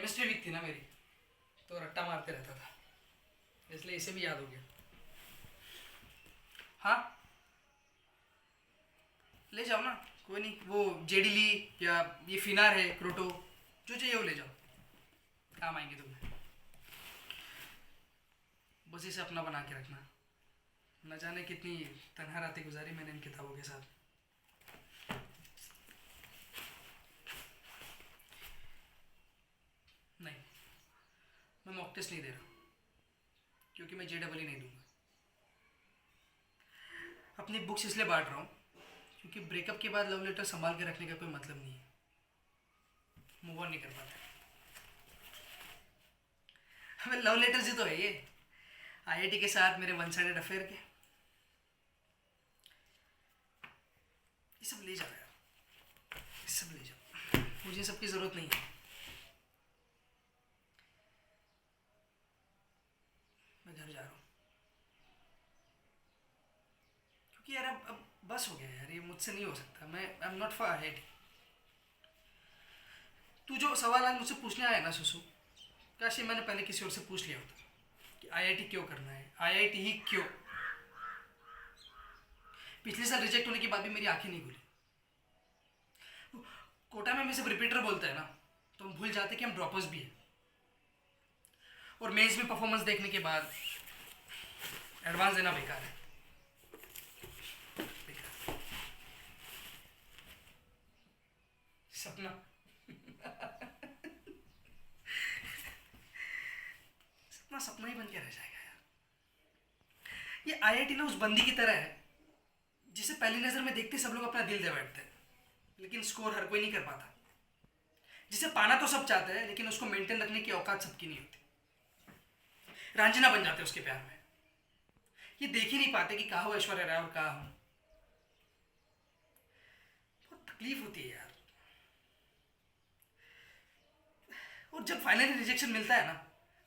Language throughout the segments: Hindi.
केमिस्ट्री वीक थी ना मेरी, तो रट्टा मारते रहता था, इसलिए इसे भी याद हो गया। हाँ ले जाओ ना, कोई नहीं, वो जेडिली या ये फिनार है, क्रोटो, जो चाहिए वो ले जाओ, काम आएंगे तुम्हें। बस इसे अपना बना के रखना। न जाने कितनी तन्हा रातें गुजारी मैंने इन किताबों के साथ। नहीं, मैं मॉक टेस्ट नहीं दे रहा, क्योंकि मैं JEE नहीं दूंगा। अपनी बुक्स इसलिए बांट रहा हूँ क्योंकि ब्रेकअप के बाद लव लेटर संभाल के रखने का कोई मतलब नहीं है, मूव ऑन नहीं कर पाता। हमें लव लेटर्स ही तो है ये, IIT के साथ मेरे वन साइडेड अफेयर के। ये सब ले जाओ यार, ये सब ले जाओ, मुझे सबकी ज़रूरत नहीं है। मैं घर जा रहा हूँ, क्योंकि यार अब बस हो गया यार, ये मुझसे नहीं हो सकता। मैं I am not for IIT। तू जो सवाल आज मुझसे पूछने आया ना सुसु, काश ये मैंने पहले किसी और से पूछ लिया होता कि IIT क्यों करना है, IIT ही क्यों। पिछले साल रिजेक्ट होने के बाद भी मेरी आंखें नहीं खुली। कोटा में हमें सिर्फ रिपीटर बोलता है ना, तो हम भूल जाते कि हम ड्रॉपर्स भी हैं। और मेंस में परफॉर्मेंस देखने के बाद एडवांस देना बेकार है, बेकार। सपना सपना सपना ही बन के रह जाएगा यार। ये IIT ना उस बंदी की तरह है जिसे पहली नजर में देखते सब लोग अपना दिल दे बैठते हैं, लेकिन स्कोर हर कोई नहीं कर पाता। जिसे पाना तो सब चाहते हैं, लेकिन उसको मेंटेन रखने की औकात सबकी नहीं होती। रांझना बन जाते उसके प्यार में। ये देख ही नहीं पाते कि कहाँ हो ऐश्वर्या राय और कहाँ हूं। बहुत तकलीफ होती है यार। और जब फाइनली रिजेक्शन मिलता है ना,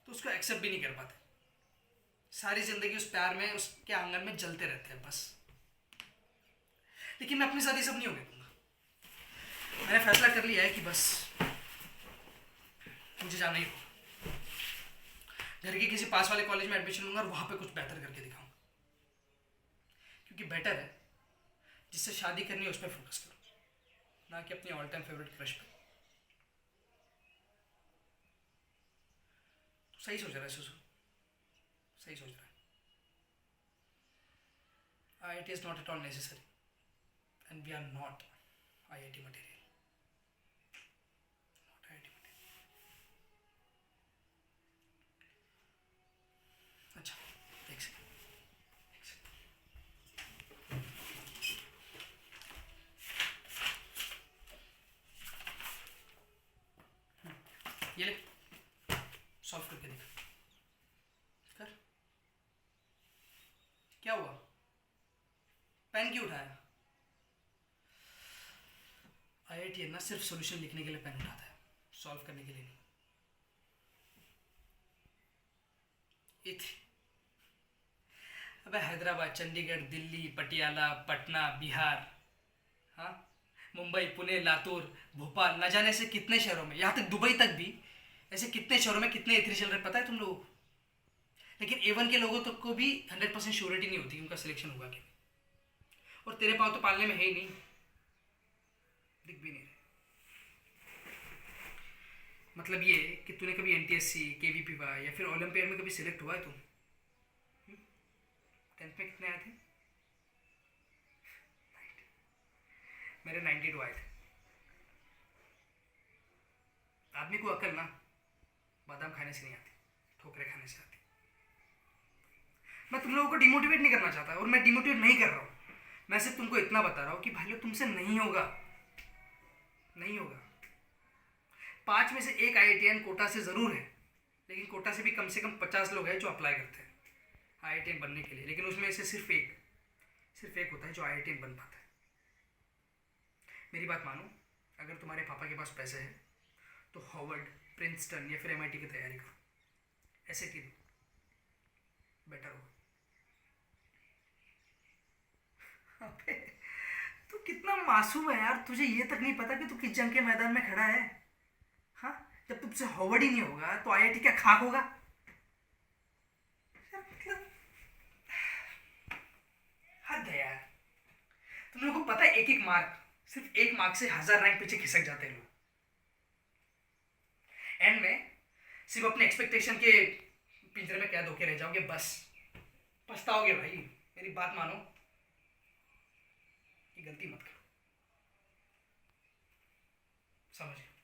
तो उसको एक्सेप्ट भी नहीं कर पाते। सारी जिंदगी उस प्यार में, उसके आंगन में जलते रहते हैं बस। लेकिन मैं अपने साथ ये सब नहीं होने दूंगा। मैंने फैसला कर लिया है कि बस मुझे जाना ही होगा। घर के किसी पास वाले कॉलेज में एडमिशन लूंगा और वहां पे कुछ बेहतर करके दिखाऊंगा, क्योंकि बेटर है जिससे शादी करनी है उस पर फोकस करो, ना कि अपनी ऑल टाइम फेवरेट क्रश पे। तो सही सोच रहा है सुसु, सही सोच रहा है। IIT is not at all necessary and we are not IIT material, not IIT material. अच्छा, एक सेकंड, एक सेकंड। ये ले, सॉल्व करके देख। कर। क्या हुआ? पेन क्यों उठाया? IIT है ना सिर्फ सॉल्यूशन लिखने के लिए पेन उठाता है, सॉल्व करने के लिए नहीं। ये थी। अबे हैदराबाद, चंडीगढ़, दिल्ली, पटियाला, पटना, बिहार, हाँ, मुंबई, पुणे, लातूर, भोपाल, न जाने से कितने शहरों में, यहाँ तक दुबई तक भी, ऐसे कितने शहरों में कितने A3 चल रहे पता है तुम लोगों को? लेकिन A1 के लोगों तक को भी 100% श्योरिटी नहीं होती उनका सिलेक्शन होगा कि। और तेरे पाँव तो पालने में है ही नहीं, दिख भी नहीं रहे। मतलब ये कि तूने कभी NTSC, KVPY या फिर ओलंपियाड में कभी सिलेक्ट हुआ है तुम? 10th में कितने आए थे? 90। मेरे 92 आए थे। आदमी को अकल ना बादाम खाने से नहीं आती, ठोकरे खाने से आती। मैं तुम लोगों को डिमोटिवेट नहीं करना चाहता, और मैं डिमोटिवेट नहीं कर रहा हूँ। मैं सिर्फ तुमको इतना बता रहा हूँ कि भाई लोग तुमसे नहीं होगा, नहीं होगा। 5 में से 1 IITian कोटा से ज़रूर है, लेकिन कोटा से भी कम 50 लोग हैं जो अप्लाई करते हैं IITian बनने के लिए, लेकिन उसमें से सिर्फ एक होता है जो IITian बन पाता है। मेरी बात मानो, अगर तुम्हारे पापा के पास पैसे हैं तो हार्वर्ड, प्रिंसटन या फिर MIT की तैयारी करो, SAT दो, बेटर होगा। अबे तू कितना मासूम है यार, तुझे ये तक नहीं पता कि तू किस जंग के मैदान में खड़ा है? हाँ, जब तुमसे होवर्ड ही नहीं होगा तो आईआईटी क्या खाक होगा? मतलब हद है यार। तुम लोगों को पता है, एक एक मार्क, सिर्फ एक मार्क से 1000 रैंक पीछे खिसक जाते हैं लोग। एंड में सिर्फ अपने एक्सपेक्टेशन के पिंजरे में कैद होके रह जाओगे, बस पछताओगे भाई। मेरी बात मानो, ये गलती मत करो, समझ लो।